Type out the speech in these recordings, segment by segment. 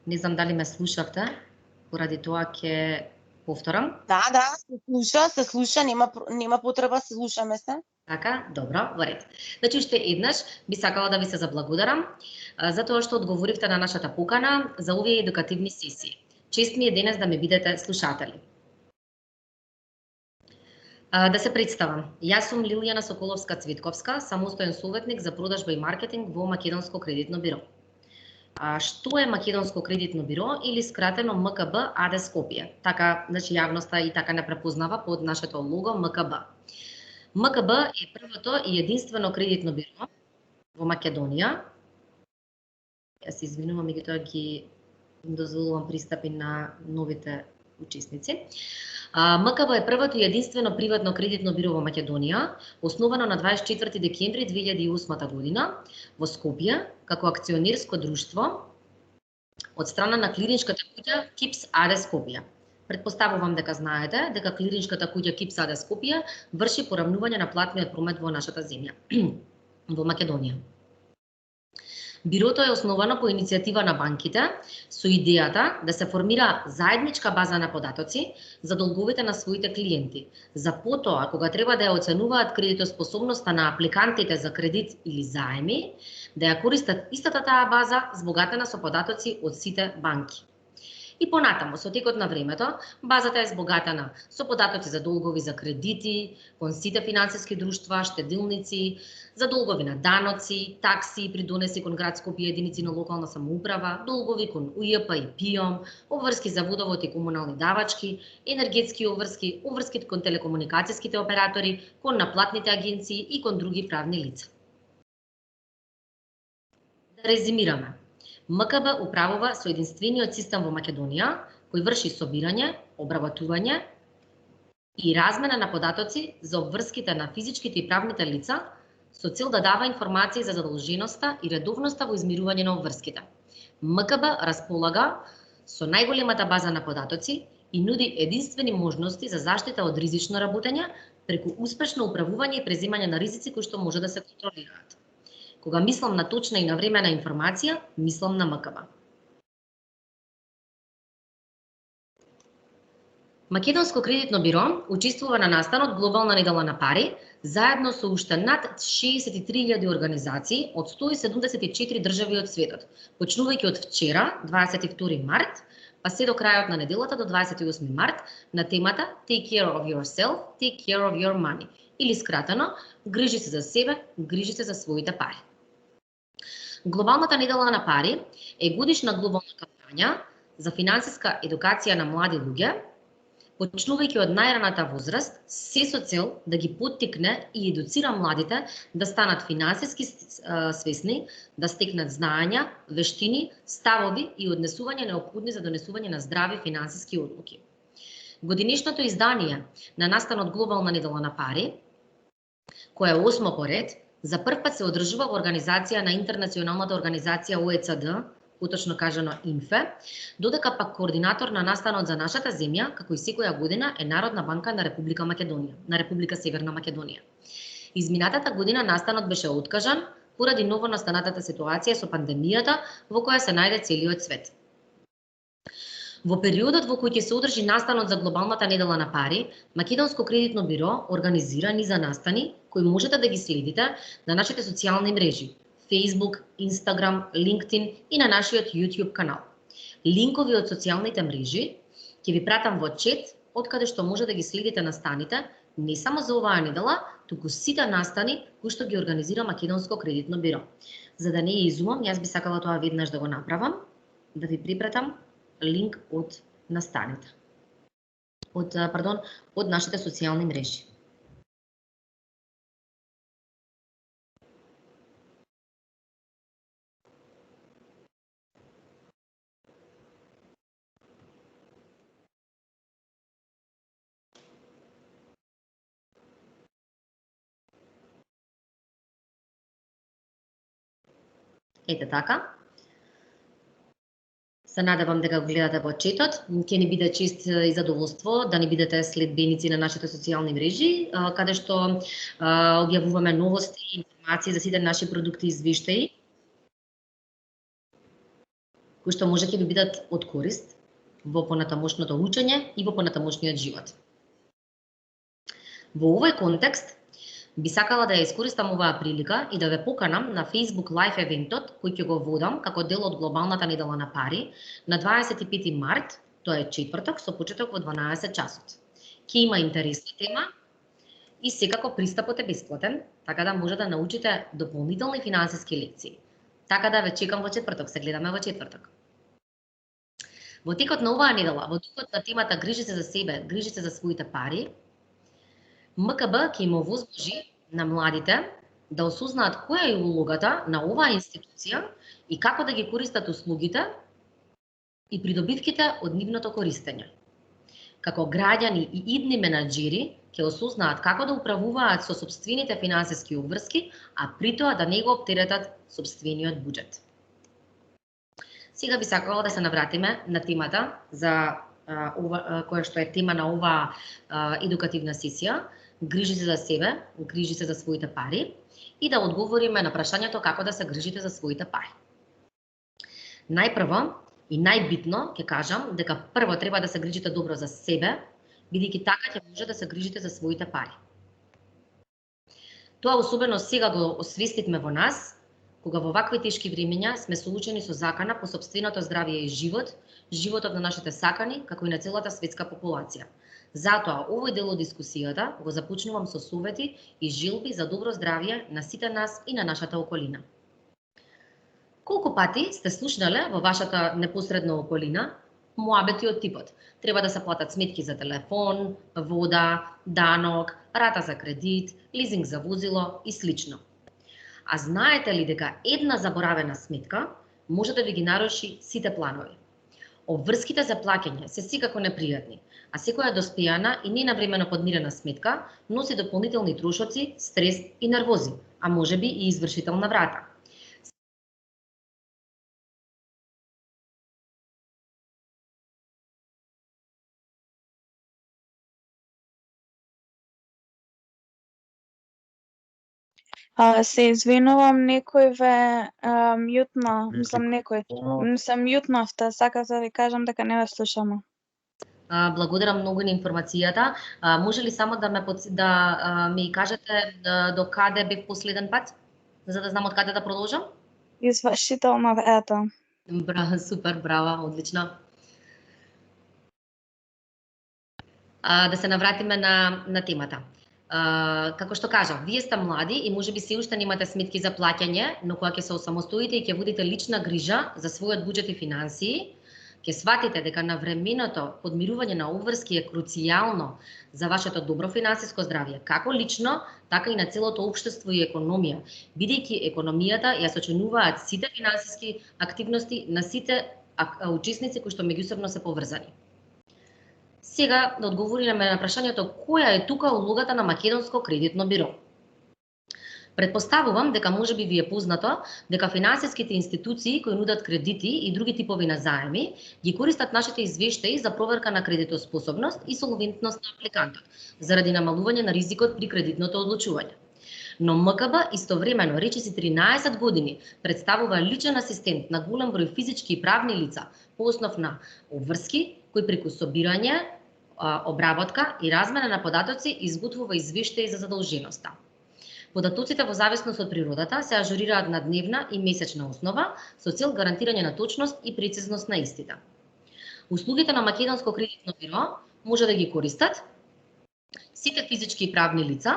Не знам дали ме слушавте, поради тоа ќе повторам. Да, се слуша, нема потреба, се слушаме се. Така, добро, во ред. Значи, уште еднаш би сакала да ви се заблагодарам за тоа што одговоривте на нашата покана за овие едукативни сесии. Чест ми е денес да ми бидете слушатели. Да се представам. Јас сум Лилијана Соколовска-Цвитковска, самостоен советник за продажба и маркетинг во Македонско кредитно биро. Што е Македонско кредитно биро или скратено МКБ АД Скопје? Така, значи јавноста и така не препознава под нашето лого МКБ. МКБ е првото и единствено кредитно биро во Македонија. Јас се извинувам, меѓутоа ги дозволувам пристапи на новите учесници. МКБ е првото и единствено приватно кредитно биро во Македонија, основано на 24 декември 2008 година во Скопје како акционерско друштво од страна на клириншката куќа КИПС АД Скопје. Предпоставувам дека знаете дека клириншката куќа КИПС АД Скопје врши поравнување на платниот промет во нашата земја, во Македонија. Бирото е основано по иницијатива на банките со идејата да се формира заедничка база на податоци за долговите на своите клиенти, за потоа кога треба да ја оценуваат кредитоспособноста на апликантите за кредит или заеми, да ја користат истата таа база збогатена со податоци од сите банки. И понатаму, со текот на времето, базата е збогатена со податоци за долгови за кредити, кон сите финансиски друштва, штедилници, за долгови на даноци, такси, придонеси кон град Скопје, единици на локална самоуправа, долгови кон УЈП и ПИОМ, обврски за водовод и комунални давачки, енергетски обврски, обврски кон телекомуникацијските оператори, кон наплатните агенции и кон други правни лица. Да резимираме. МКБ управува со единствениот систем во Македонија, кој врши собирање, обработување и размена на податоци за обврските на физичките и правните лица со цел да дава информации за задолженоста и редовноста во измирување на обврските. МКБ располага со најголемата база на податоци и нуди единствени можности за заштита од ризично работење преку успешно управување и преземање на ризици кои што може да се контролираат. Кога мислам на точна и навремена информација, мислам на МКБ. Македонско кредитно биро учествува на настанот Глобална недела на пари, заедно со уште над 63.000 организации од 174 држави од светот, почнувајќи од вчера, 22 март, па се до крајот на неделата до 28 март на темата Take care of yourself, take care of your money, или скратено, грижи се за себе, грижи се за своите пари. Глобалната недела на пари е годишна глобална кампања за финансиска едукација на млади луѓе, почнувајќи од најраната возраст, се со цел да ги поттикне и едуцира младите да станат финансиски свесни, да стекнат знаења, вештини, ставови и однесување неопходни за донесување на здрави финансиски одлуки. Годинешното издание на настанот Глобална недела на пари, која е 8 по ред, за прв пат се одржува во организација на интернационалната организација ОЕЦД, поточно кажано ИНФЕ, додека пак координатор на настанот за нашата земја, како и секоја година, е Народна банка на Република Македонија, на Република Северна Македонија. Изминатата година настанот беше откажан поради новонастанатата ситуација со пандемијата во која се најде целиот свет. Во периодот во кој ќе се одржи настанот за Глобалната недела на пари, Македонско кредитно биро организира низа настани кои можете да ги следите на нашите социјални мрежи Facebook, Instagram, LinkedIn и на нашиот YouTube канал. Линкови од социјалните мрежи ќе ви пратам во чет, од каде што може да ги следите настаните не само за оваа недела, туку сите настани кои што ги организира Македонско кредитно биро. За да не ја изумам, јас би сакала тоа веднаш да го направам, да ви припратам линк од настаните. Од нашите социјални мрежи. Ете така. Се надевам дека го гледате во четот. Ќе ни биде чест и задоволство да ни бидете следбеници на нашите социјални мрежи, каде што објавуваме новости и информации за сите наши продукти и извештаи, кои што може ќе ви бидат од корист во понатамошното учење и во понатамошниот живот. Во овој контекст, би сакала да ја искористам оваа прилика и да ве поканам на Facebook Live евентот кој ќе го водам како дел од глобалната недела на пари на 25 март, тоа е четврток, со почеток во 12 часот. Ќе има интересна тема и секако пристапот е бесплатен, така да може да научите дополнителни финансиски лекции. Така да ве чекам во четврток, се гледаме во четврток. Во текот на оваа недела, во духот на темата грижи се за себе, грижи се за своите пари, МКБ ќе им овозможи на младите да осознаат која е улогата на оваа институција и како да ги користат услугите и придобивките од нивното користење. Како граѓани и идни менаџери ќе осознаат како да управуваат со сопствените финансиски обврски, а при тоа да не го оптеретат сопствениот буџет. Сега би сакала да се навратиме на темата за која што е тема на оваа едукативна сесија, грижи се за себе, грижи се за своите пари и да одговориме на прашањето како да се грижите за своите пари. Најпрво и најбитно ќе кажам дека прво треба да се грижите добро за себе, бидејќи така ќе може да се грижите за своите пари. Тоа особено сега го освестивме во нас, кога во вакви тешки времења сме соочени со закана по сопственото здравје и живот, животот на нашите сакани, како и на целата светска популација. Затоа, овој дел од дискусијата го започнувам со совети и желби за добро здравје на сите нас и на нашата околина. Колку пати сте слушнале во вашата непосредна околина муабети од типот: треба да се платат сметки за телефон, вода, данок, рата за кредит, лизинг за возило и слично. А знаете ли дека една заборавена сметка може да ви ги наруши сите планови? Обврските за плаќање се секако непријатни, а секоја доспејана и ненавремено подмирена сметка носи дополнителни трошоци, стрес и нервози, а можеби и извршителна врата. Се извинувам, некој ве мјутна, мислам некој. Се мјутнавте, сакав да ви кажам дека не ве слушаме. Благодарам многу на информацијата. Може ли само да ми кажете до каде бев последен пат, за да знам од каде да продолжам? Извршител на врата. Браво, супер, браво, одлично. Да се навратиме на темата. Како што кажав, вие сте млади и можеби се уште немате сметки за плаќање, но кога ќе се осамостоите и ќе водите лична грижа за својот буџет и финансии, ќе сватите дека навременото подмирување на обврски е круцијално за вашето добро финансиско здравје, како лично, така и на целото општество и економија, бидејќи економијата ја сочинуваат сите финансиски активности на сите учесници кои што меѓусебно се поврзани. Сега да одговориме на прашањето која е тука улогата на Македонско кредитно биро. Предпоставувам дека можеби ви е познато дека финансиските институции кои нудат кредити и други типови на заеми ги користат нашите извештаи за проверка на кредитоспособност и солвентност на апликантот, заради намалување на ризикот при кредитното одлучување. Но МКБ истовремено речиси 13 години представува личен асистент на голем број физички и правни лица по основ на обврски кои преку собирање, обработка и размена на податоци изготвува извештаи за задолженоста. Податоците во зависност од природата се ажурираат на дневна и месечна основа со цел гарантирање на точност и прецизност на истите. Услугите на Македонско кредитно биро може да ги користат сите физички и правни лица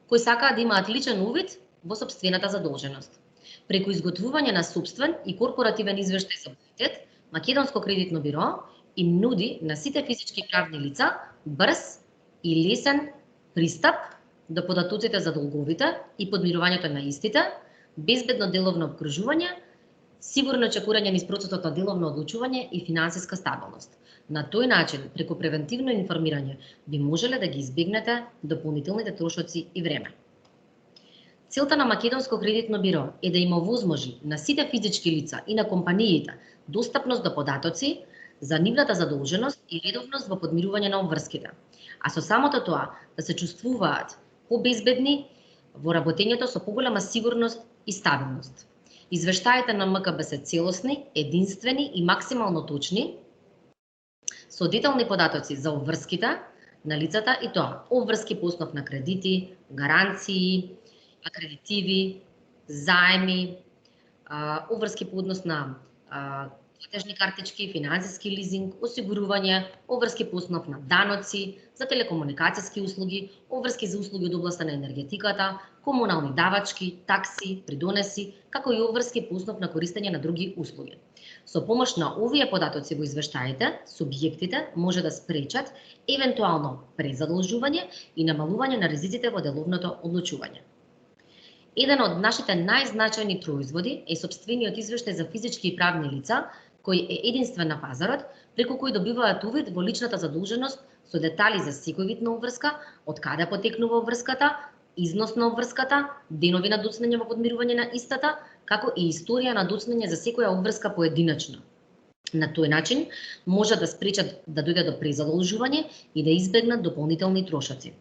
кои сакаат да имаат личен увид во сопствената задолженост. Преку изготвување на сопствен и корпоративен извештај за бонитет, Македонско кредитно биро им нуди на сите физички и правни лица брз и лесен пристап до податоците за долговите и подмирувањето на истите, безбедно деловно обкружување, сигурно чекирање низ процесот на деловно одлучување и финансиска стабилност. На тој начин, преку превентивно информирање, би можеле да ги избегнете дополнителните трошоци и време. Целта на Македонско кредитно биро е да им овозможи на сите физички лица и на компаниите достапност до податоци за нивната задолженост и редовност во подмирување на обврските, а со самото тоа да се чувствуваат побезбедни во работењето со поголема сигурност и стабилност. Извештаите на МКБ се целосни, единствени и максимално точни, со детални податоци за обврските на лицата и тоа обврски по основ на кредити, гаранции, акредитиви, заеми, обврски по однос на платежни картички, финансиски лизинг, осигурување, обврски по основ на даноци, за телекомуникацијски услуги, обврски за услуги од областа на енергетиката, комунални давачки, такси, придонеси, како и обврски по основ на користење на други услуги. Со помош на овие податоци во извештаите, субјектите може да спречат евентуално презадолжување и намалување на ризиците во деловното одлучување. Еден од нашите најзначајни производи е сопствениот извештај за физички и правни лица, кој е единствен на пазарот, преку кој добиваат увид во личната задолженост со детали за секој вид на обврска, од каде потекнува обврската, износ на обврската, денови на доцнење во подмирување на истата, како и историја на доцнење за секоја обврска поединечно. На тој начин може да спречат да дојде до презадолжување и да избегнат дополнителни трошоци.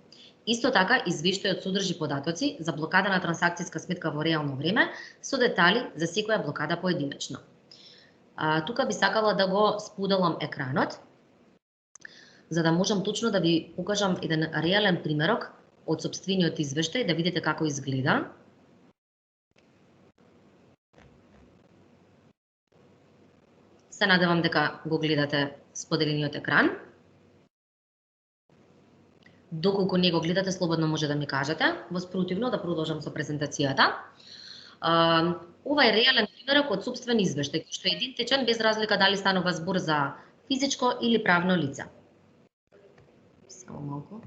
Исто така, извештајот содржи податоци за блокада на трансакцијска сметка во реално време со детали за секоја блокада поединечно. Тука би сакала да го споделам екранот, за да можам точно да ви покажам еден реален примерок од сопствениот извештај, да видите како изгледа. Се надевам дека го гледате споделениот екран. Доколку не го гледате, слободно може да ми кажете. Воспротивно да продолжам со презентацијата. Ова е реален примерок од сопствен извештај, кој што е идентичен без разлика дали станува збор за физичко или правно лице. Само малку.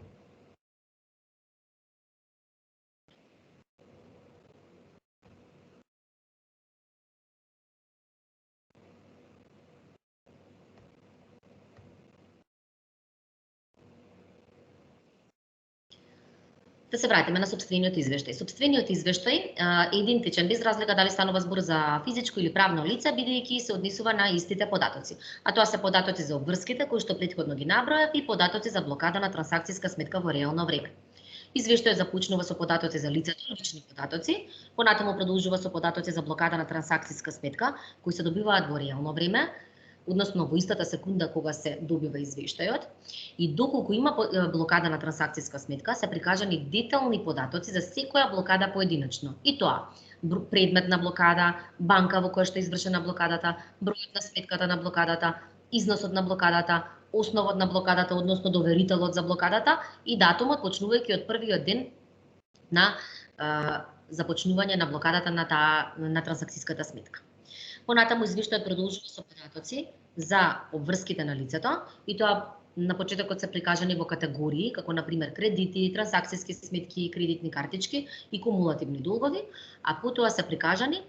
Да се вратиме на сопствениот извештај. Сопствениот извештај е идентичен без разлика дали станува збор за физичко или правно лице, бидејќи се однесува на истите податоци. А тоа се податоци за обврските кои што претходно ги набројав и податоци за блокада на трансакцијска сметка во реално време. Извештајот започнува со податоци за лицето, лични податоци, понатаму продолжува со податоци за блокада на трансакцијска сметка кои се добиваат во реално време, односно во истата секунда кога се добива извештајот, и доколку има блокада на трансакцијска сметка, се прикажани детални податоци за секоја блокада поединечно. И тоа, предмет на блокада, банка во која што е извршена блокадата, бројот на сметката на блокадата, износот на блокадата, основот на блокадата, односно доверителот за блокадата и датумот почнувајќи од првиот ден на започнување на блокадата на трансакцијската сметка. Понатаму извештајот продолжува со податоци за обврските на лицето и тоа на почетокот се прикажани во категории, како на пример кредити, трансакцијски сметки, кредитни картички и кумулативни долгови, а потоа се прикажани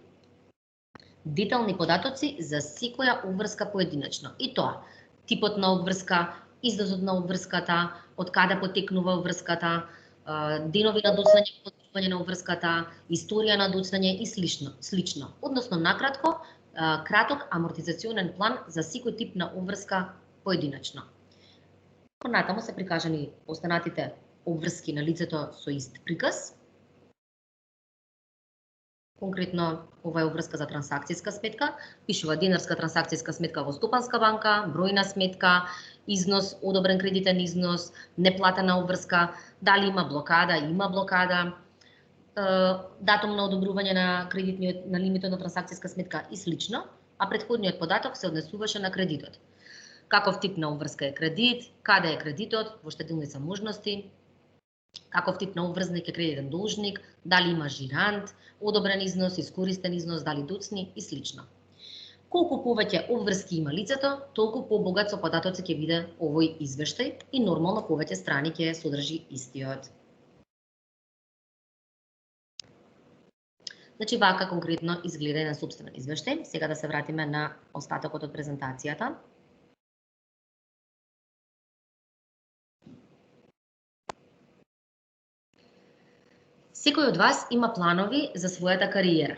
детални податоци за секоја обврска поединечно. И тоа, типот на обврска, износот на обврската, од каде потекнува обврската, денови на доцнење, поддржување на обврската, историја на доцнење и слично. Односно, накратко, краток амортизационен план за секој тип на обврска поединечно. Понатаму се прикажани останатите обврски на лицето со ист приказ. Конкретно, ова е обврска за трансакцијска сметка, пишува денарска трансакцијска сметка во Стопанска банка, бројна сметка, износ, одобрен кредитен износ, неплатена обврска, дали има блокада, датум на одобрување на кредитниот на лимитот на трансакцијска сметка и слично, а претходниот податок се однесуваше на кредитот. Каков тип на обврска е кредит, каде е кредитот, во штедилница можности, каков тип на обврзник е кредитен должник, дали има жирант, одобрен износ, искористен износ, дали доцни и слично. Колку повеќе обврски има лицето, толку побогат со податоци ќе биде овој извештај и нормално повеќе страни ќе содржи истиот. Значи, вака конкретно изгледа еден сопствен извештај. Сега да се вратиме на остатокот од презентацијата. Секој од вас има планови за својата кариера.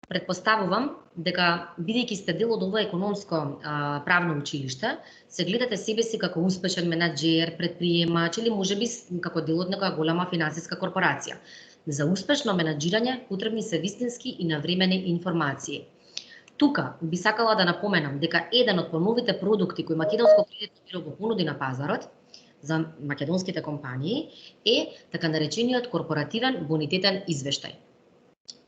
Предпоставувам дека, бидејќи сте дел од ова економско правно училиште, се гледате себе си како успешен менаџер, предприемач или можеби како дел од некоја голема финансиска корпорација. За успешно менаџирање потребни се вистински и навремени информации. Тука би сакала да напоменам дека еден од поновите продукти кои Македонско кредитно биро го понуди на пазарот за македонските компании е така наречениот корпоративен бонитетен извештај.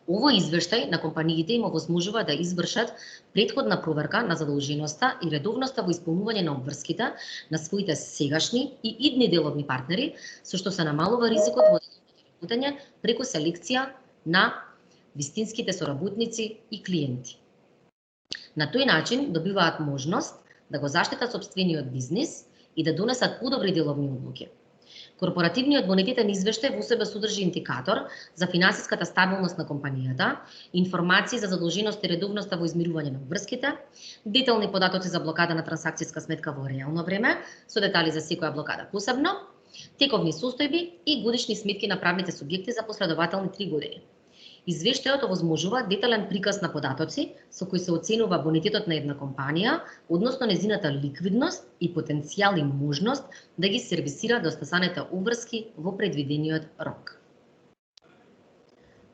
Овој извештај на компаниите им овозможува да извршат претходна проверка на задолженоста и редовноста во исполнување на обврските на своите сегашни и идни деловни партнери, со што се намалува ризикот во работење преку селекција на вистинските соработници и клиенти. На тој начин добиваат можност да го заштитат сопствениот бизнис и да донесат подобри деловни одлуки. Корпоративниот бонитетен извештај во себе содржи индикатор за финансиската стабилност на компанијата, информации за задолженост и редовноста во измирување на обврските, детални податоци за блокада на трансакцијска сметка во реално време, со детали за секоја блокада посебно, тековни состојби и годишни сметки на правните субјекти за последователни 3 години. Извештајот овозможува детален приказ на податоци со кои се оценува бонитетот на една компанија, односно незината ликвидност и потенцијал и можност да ги сервисира достасаните обврски во предвидениот рок.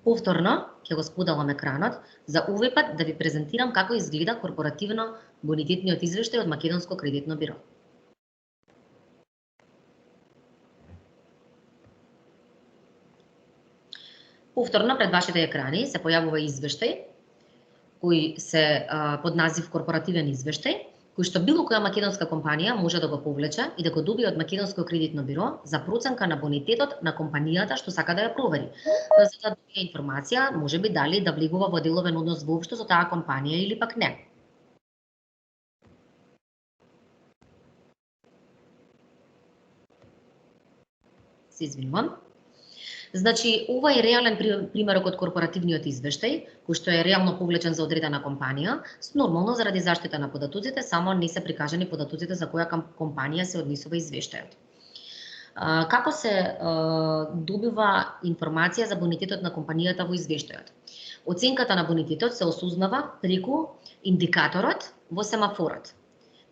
Повторно, ќе го споделам екранот за овој пат да ви презентирам како изгледа корпоративно бонитетниот извештај од Македонско кредитно биро. Повторно пред вашите екрани се појавува извештај кој се под назив корпоративен извештај, кој што било која македонска компанија може да го повлече и да го добие од Македонско кредитно биро за проценка на бонитетот на компанијата што сака да ја провери, за да добие информација, можеби дали да влегува во деловен однос воопшто со таа компанија или пак не. Се извинувам. Значи, ова е реален примерок од корпоративниот извештај, кој што е реално повлечен за одредена компанија, нормално заради заштита на податоците, само не се прикажани податоците за која компанија се однесува извештајот. Како се добива информација за бонитетот на компанијата во извештајот? Оценката на бонитетот се осузнава преку индикаторот во семафорот.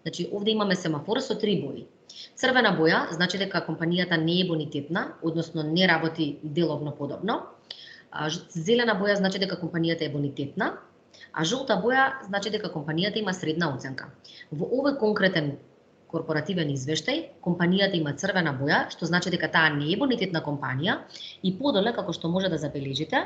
Значи, овде имаме семафор со 3 бои. Црвена боја значи дека компанијата не е бонитетна, односно не работи деловно подобно. Зелена боја значи дека компанијата е бонитетна, а жолта боја значи дека компанијата има средна оценка. Во овој конкретен корпоративен извештај, компанијата има црвена боја, што значи дека таа не е бонитетна компанија и подоле, како што може да забележите,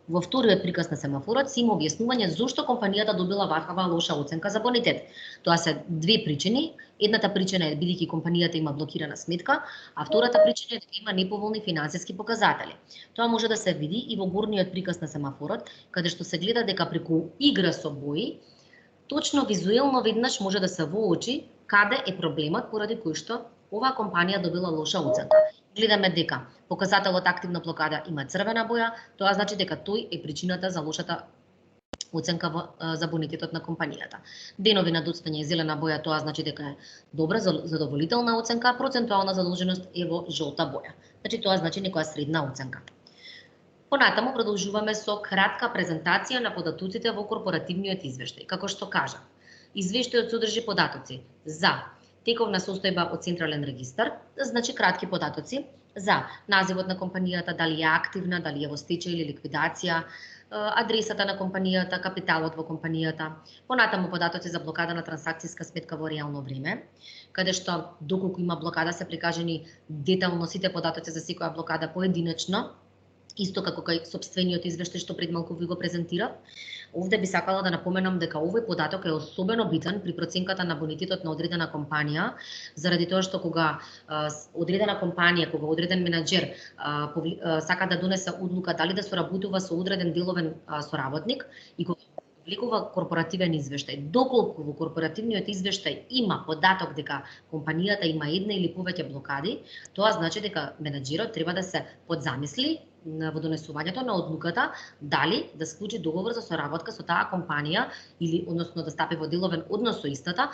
во вториот приказ на семафорот се има објаснување зошто компанијата добила ваква лоша оценка за бонитет. Тоа се 2 причини. Едната причина е бидејќи компанијата има блокирана сметка, а втората причина е дека има неповолни финансиски показатели. Тоа може да се види и во горниот приказ на семафорот, каде што се гледа дека преку игра со бои, точно визуелно веднаш може да се воочи каде е проблемот поради кој што оваа компанија добила лоша оценка. Гледаме дека показателот активна блокада има црвена боја, тоа значи дека тој е причината за лошата оценка за бонитетот на компанијата. Денови на доцнење е зелена боја, тоа значи дека е добра, задоволителна оценка, а процентуална задолженост е во жолта боја. Значи тоа значи некоја средна оценка. Понатаму продолжуваме со кратка презентација на податоците во корпоративниот извештај. Како што кажа, извештајот содржи податоци за тековна состојба од централен регистар, значи кратки податоци за називот на компанијата, дали е активна, дали е во стечај или ликвидација, адресата на компанијата, капиталот во компанијата, понатаму податоци за блокада на трансакцијска сметка во реално време, каде што доколку има блокада се прикажани детално сите податоци за секоја блокада поединечно, исто како кај сопствениот извештај што пред малку ви го презентирав. Овде би сакала да напоменам дека овој податок е особено битен при проценката на бонитетот на одредена компанија, заради тоа што кога одредена компанија, кога одреден менаџер сака да донесе одлука дали да соработува со одреден деловен соработник и кога публикува корпоративен извештај, доколку во корпоративниот извештај има податок дека компанијата има една или повеќе блокади, тоа значи дека менаџерот треба да се подзамисли во донесувањето на одлуката дали да склучи договор за соработка со таа компанија или односно да стапи во деловен однос со истата,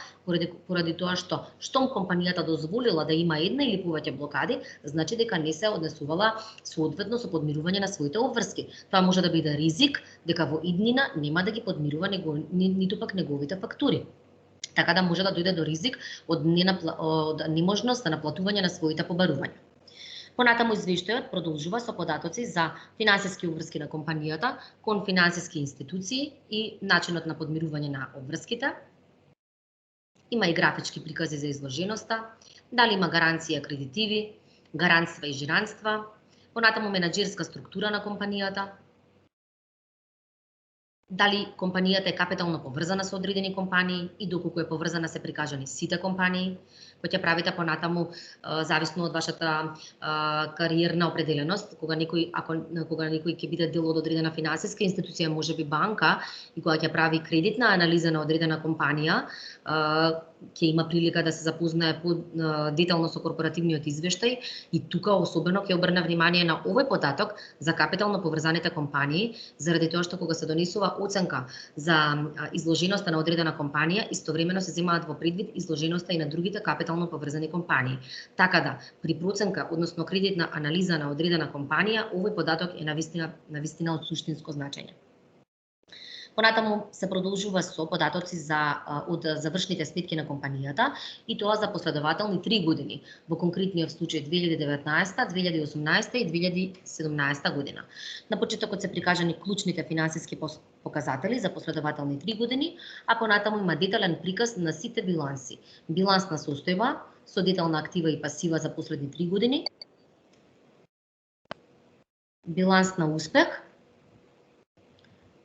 поради тоа што штом компанијата дозволила да има една или повеќе блокади, значи дека не се однесувала соодветно со подмирување на своите обврски. Тоа може да биде ризик дека во иднина нема да ги подмирува ниту пак неговите фактури. Така да може да дојде до ризик од неможност за наплатување на своите побарувања. Понатаму извештајот продолжува со податоци за финансиски обврски на компанијата кон финансиски институции и начинот на подмирување на обврските. Има и графички прикази за изложеноста, дали има гаранција, кредитиви, гаранства и жиранства, понатаму менаџерска структура на компанијата, дали компанијата е капитално поврзана со одредени компании и доколку е поврзана се прикажани сите компании, кои ќе правите понатаму зависно од вашата кариерна определеност, кога некој ќе биде дел од одредена финансиска институција, можеби банка, и кога ќе прави кредитна анализа на одредена компанија, ќе има прилика да се запознае детално со корпоративниот извештај и тука особено ќе обрне внимание на овој податок за капитално поврзаните компании, заради тоа што кога се донесува оценка за изложеноста на одредена компанија, истовремено се земаат во предвид изложеноста и на другите капитално поврзани компании. Така да, при проценка, односно кредитна анализа на одредена компанија, овој податок е навистина од суштинско значење. Понатаму се продолжува со податоци од завршните сметки на компанијата и тоа за последователни 3 години, во конкретниот случај 2019, 2018 и 2017 година. На почетокот се прикажани клучните финансиски показатели за последователни 3 години, а понатаму има детален приказ на сите биланси. Билансна состојба со детална актива и пасива за последни 3 години, биланс на успех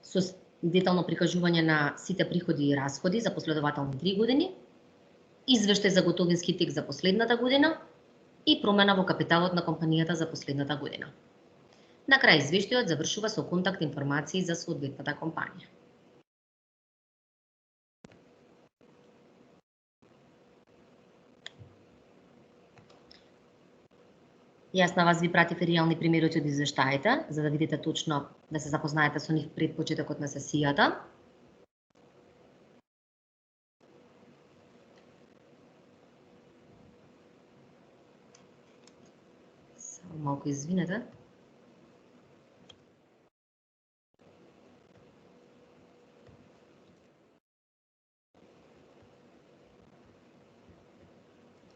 со детално прикажување на сите приходи и расходи за последователни 3 години, извештај за готовински тек за последната година и промена во капиталот на компанијата за последната година. На крај извештајот завршува со контакт информации за соодветната компанија. Јас на вас ви пратив реални примери од извештаите, за да видите точно, да се запознаете со нив пред почетокот на сесијата. Само малку извинете.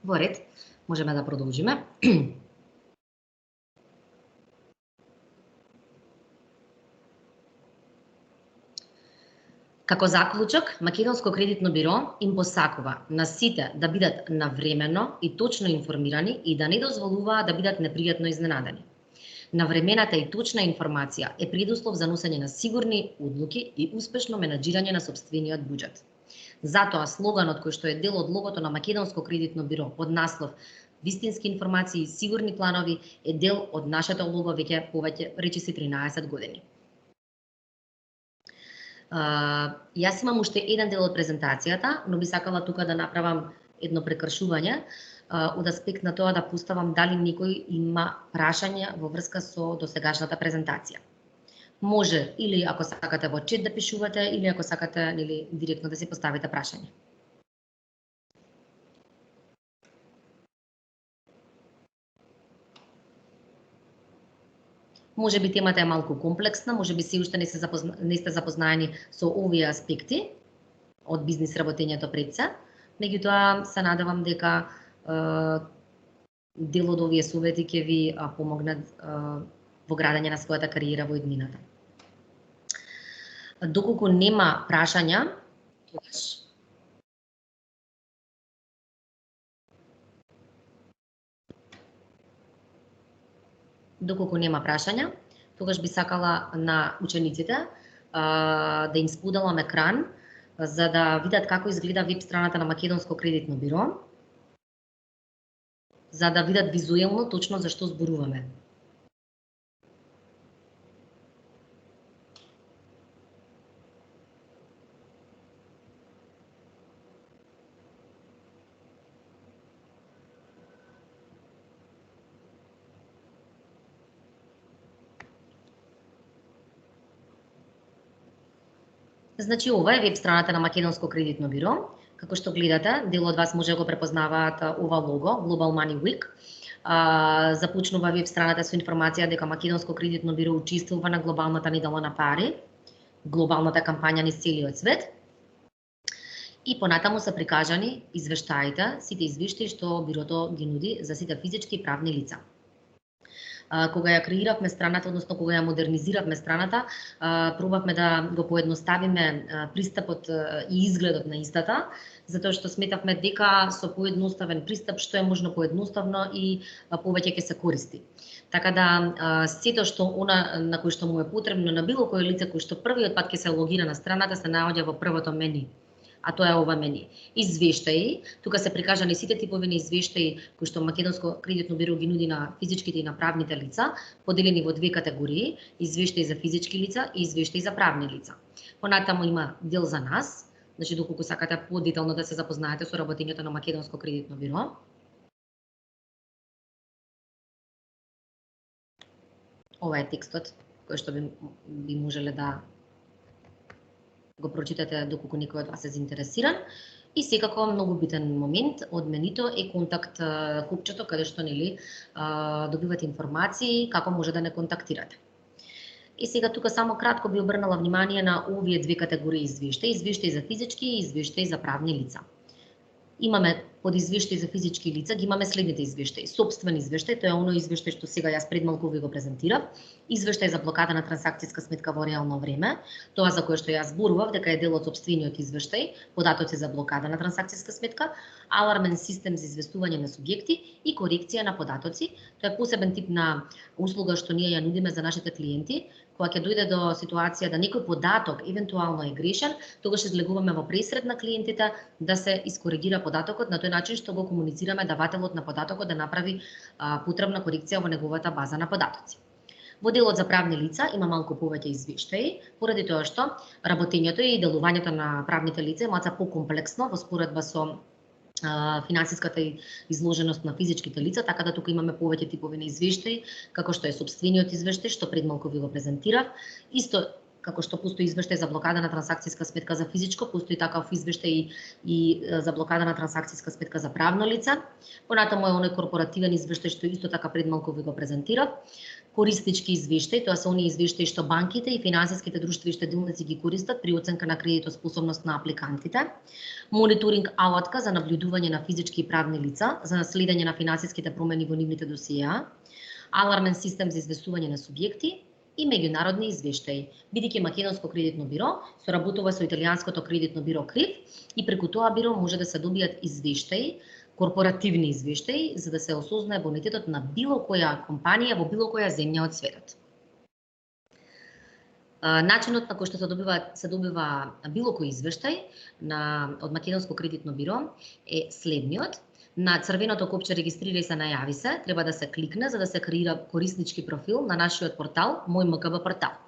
Во ред, можеме да продолжиме. Како заклучок, Македонско кредитно биро им посакува на сите да бидат навремено и точно информирани и да не дозволуваат да бидат непријатно изненадани. Навремената и точна информација е предуслов за носење на сигурни одлуки и успешно менаџирање на сопствениот буџет. Затоа слоганот кој што е дел од логото на Македонско кредитно биро под наслов "Вистински информации и сигурни планови" е дел од нашето лого веќе повеќе речиси 13 години. Јас имам уште еден дел од презентацијата, но би сакала тука да направам едно прекршување од аспект на тоа да поставам дали некој има прашање во врска со досегашната презентација. Може или ако сакате во чет да пишувате или ако сакате директно да си поставите прашање. Може би темата е малку комплексна, може би се уште не сте запознаени со овие аспекти од бизнис работењето пред се, меѓутоа се надевам дека дел од овие совети ќе ви помогнат во градење на својата кариера во иднината. Доколку нема прашања, тогаш би сакала на учениците да им споделам екран за да видат како изгледа веб страната на Македонско кредитно биро, за да видат визуелно точно за што зборуваме. Значи, ова е веб страната на Македонско кредитно биро. Како што гледате, дел од вас може да го препознаваат ова лого, Global Money Week. Започнува веб страната со информација дека Македонско кредитно биро учествува на глобалната недела на пари, глобалната кампања низ целиот свет. И понатаму се прикажани извештаите, сите извештаи што бирото ги нуди за сите физички и правни лица. Кога ја креиравме страната, односно кога ја модернизиравме страната, пробавме да го поедноставиме пристапот и изгледот на истата, затоа што сметавме дека со поедноставен пристап што е можно поедноставно и повеќе ќе се користи. Така да сето што она на кој што му е потребно на било кое лице кој што првиот пат ќе се логира на страната се наоѓа во првото мени. А тоа е ова мени. Извештаи, тука се прикажани сите типови на извештаи кои што Македонско кредитно биро ги нуди на физичките и на правните лица, поделени во две категории, извештаи за физички лица и извештаи за правни лица. Понатаму има дел за нас, значи доколку сакате подетално да се запознаете со работењето на Македонско кредитно биро. Ова е текстот кој што би можеле да го прочитате доколку некој од вас е заинтересиран. И секако многу битен момент од менито е контакт копчето каде што добивате информации како може да не контактирате. И сега тука само кратко би обрнала внимание на овие две категории извештаи, извештаи за физички и извештаи за правни лица. Имаме под извештаи за физички лица, ги имаме следните извештаи. Сопствен извештај, тоа е оној извештај што сега јас пред малку ви го презентирав. Извештај за блокада на трансакцијска сметка во реално време, тоа за кое што јас зборував дека е дел од сопствениот извештај, податоци за блокада на трансакцијска сметка, алармен систем за известување на субјекти и корекција на податоци. Тоа е посебен тип на услуга што ние ја нудиме за нашите клиенти. Кога ќе дојде до ситуација да некој податок евентуално е грешен, тогаш излегуваме во пресред на клиентите да се искоригира податокот на тој начин што го комуницираме давателот на податокот да направи потребна корекција во неговата база на податоци. Во делот за правни лица има малку повеќе извештаи, поради тоа што работењето и делувањето на правните лица е малку покомплексно во споредба со финансиската изложеност на физичките лица, така да тука имаме повеќе типови на извештаи, како што е сопствениот извештај, што пред малку ви го презентирав. Исто како што постои извештај за блокада на трансакцијска сметка за физичко, постои такав извештај и за блокада на трансакцијска сметка за правно лице. Понатаму е оној корпоративен извештај што исто така пред малку ви го презентирав. Кориснички извештаи, тоа се оние извештаи што банките и финансиските друштва и штедилници ги користат при оценка на кредитоспособност на апликантите. Мониторинг алатка за наблюдување на физички и правни лица, за наследење на финансиските промени во нивните досиеа, алармен систем за известување на субјекти и меѓународни извештаи. Бидејќи Македонско кредитно биро соработува со италијанското кредитно биро КРИФ и преку тоа биро може да се добијат извештаи, корпоративни извештаи, за да се осознае бонитетот на било која компанија во било која земја од светот. Начинот на кој што се добива било кој извештај од Македонско кредитно биро е следниот. На црвеното копче регистрирај се, најави се, треба да се кликне за да се креира кориснички профил на нашиот портал Мој МКБ портал.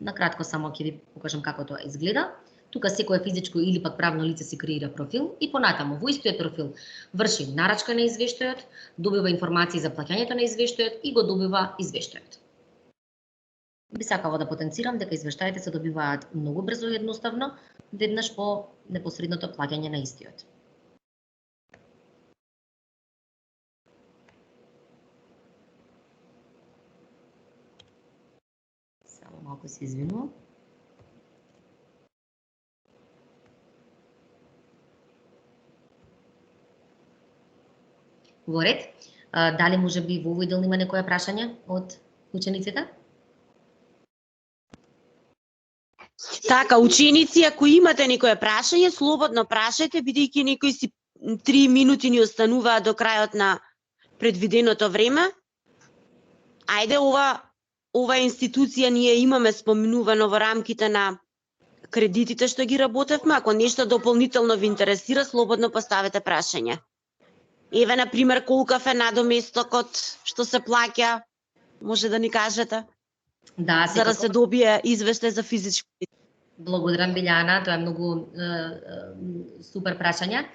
Накратко само ќе ви покажам како тоа изгледа. Тука секое физичко или пак правно лице си креира профил и понатаму во истиот профил врши нарачка на извештајот, добива информации за плаќањето на извештајот и го добива извештајот. Би сакала да потенцирам дека извештаите се добиваат многу брзо и едноставно, веднаш по непосредното плаќање на истиот. Само малку се извинувам. Во ред, дали може би во овој дел има некоја прашање од учениците? Така, ученици, ако имате некоја прашање, слободно прашајте, бидејќи некои си 3 минути ни остануваат до крајот на предвиденото време. Ајде, ова институција ние имаме споменувано во рамките на кредитите што ги работевме. Ако нешто дополнително ви интересира, слободно поставете прашање. Еве, например, колкав е надоместокот што се плаќа, може да ни кажете? Да, за да се добие извештај за физички лица. Благодарам, Билјана, тоа е многу супер прашање.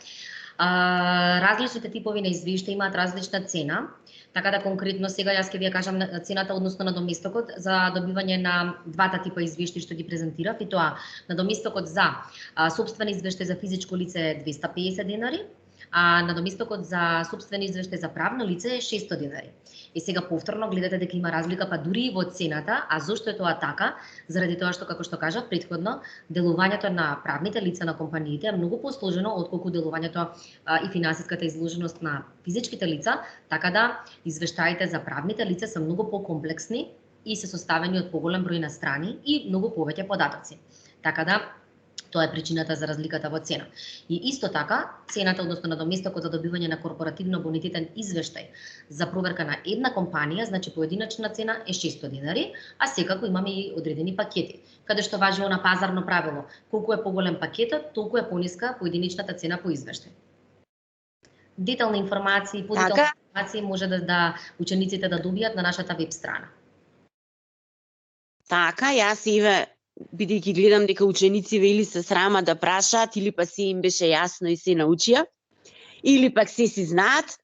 Различните типови на извештаи имаат различна цена, така да конкретно сега јас ќе ви ја кажам цената односно на надоместокот за добивање на двата типа извештаи што ги презентирав, и тоа надоместокот за сопствен извештај за физичко лице е 250 денари, а надоместокот за сопствен извештај за правно лице е 600 денари. И сега повторно гледате дека има разлика па дури и во цената, а зошто е тоа така? Заради тоа што, како што кажав претходно, делувањето на правните лица на компаниите е многу посложено отколку делувањето и финансиската изложеност на физичките лица, така да извештаите за правните лица се многу покомплексни и се составени од поголем број на страни и многу повеќе податоци. Така да тоа е причината за разликата во цена. И исто така, цената, односно надоместокот за добивање на корпоративно бонитетен извештај за проверка на една компанија, значи поединечна цена е 600 денари, а секако имаме и одредени пакети, каде што важи она пазарно правило. Колку е поголем пакетот, толку е пониска поединечната цена по извештај. Детални информации, подетални информации може да учениците да добијат на нашата веб страна. Така, јас Еве, бидејќи гледам дека ученициве или се срама да прашаат, или па се им беше јасно и се научија, или пак се си знаат.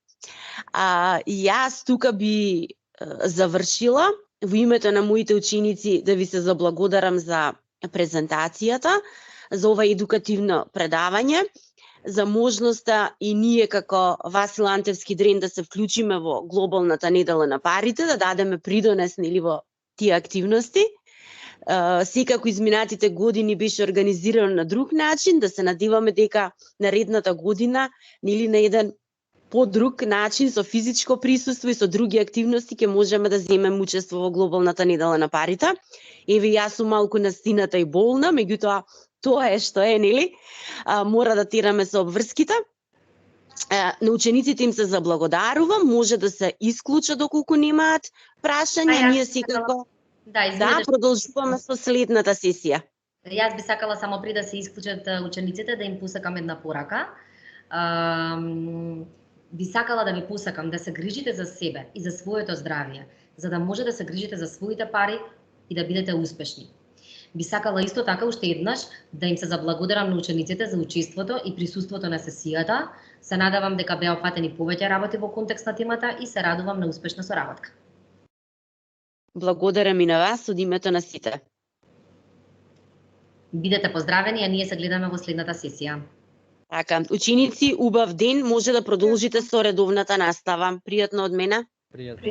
Јас тука би завршила во името на моите ученици да ви се заблагодарам за презентацијата, за ова едукативно предавање, за можноста и ние како Васил Антевски Дрен да се вклучиме во глобалната недела на парите, да дадеме придонес нели во тие активности. Секако изминатите години беше организирано на друг начин, да се надеваме дека наредната година нели на еден подруг начин со физичко присуство и со други активности ќе можеме да земеме учество во глобалната недела на парите. Еве јас сум малку настината и болна, меѓутоа тоа е што е, нели? Мора да тераме со обврските. На учениците им се заблагодарувам, може да се исклучат доколку немаат прашања, ние секако продолжуваме со следната сесија. Јас би сакала само пред да се исклучат учениците да им посакам една порака. Би сакала да ви посакам да се грижите за себе и за своето здравје, за да може да се грижите за своите пари и да бидете успешни. Би сакала исто така уште еднаш да им се заблагодарам на учениците за учеството и присуството на сесијата. Се надевам дека беа опфатени повеќе работи во контекст на темата и се радувам на успешна соработка. Благодарам и на вас од името на сите. Бидете поздравени, а ние се гледаме во следната сесија. Така, ученици, убав ден, може да продолжите со редовната настава. Пријатно од мене. Пријатно.